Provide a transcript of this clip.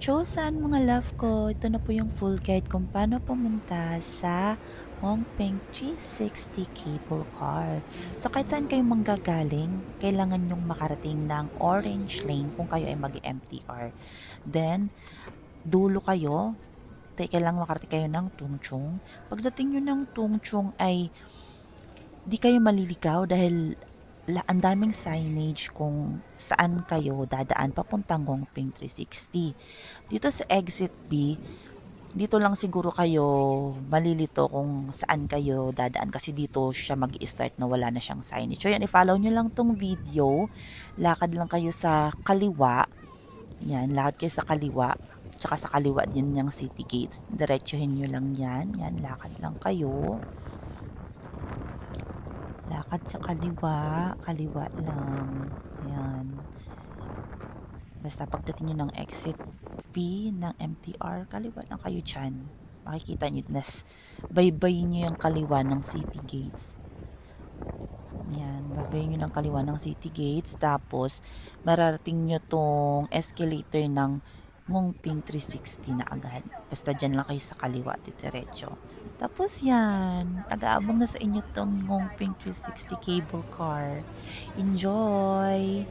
Chosan mga love ko, ito na po yung full guide kung paano pumunta sa Hongpeng 360 cable car. So kahit saan kayo manggagaling, kailangan nyong makarating ng orange lane kung kayo ay mag-MTR. Then, dulo kayo, kailangan makarating kayo ng Tungchung. Pagdating nyo ng Tungchung ay di kayo maliligaw dahil ang daming signage kung saan kayo dadaan papuntang Gongping 360. Dito sa exit B, dito lang siguro kayo malilito kung saan kayo dadaan kasi dito siya mag-i-start na wala na siyang signage. So yan, i-follow nyo lang tong video. Lakad lang kayo sa kaliwa. Yan, lakad kayo sa kaliwa. Tsaka sa kaliwa din yung city gates. Diretsuhin nyo lang yan. Yan, lakad lang kayo. Lakad sa kaliwa, kaliwa lang. Ayan. Basta pagdating nyo ng exit B ng MTR, kaliwa lang kayo dyan. Makikita nyo, baybayin nyo yung kaliwa ng city gates. Ayan, baybayin nyo ng kaliwa ng city gates. Tapos, mararating nyo tong escalator ng Ngongping 360 na agad. Basta dyan lang kayo sa kaliwa, diretso. Tapos yan, nag-aabang na sa inyo tong Ngongping 360 cable car. Enjoy!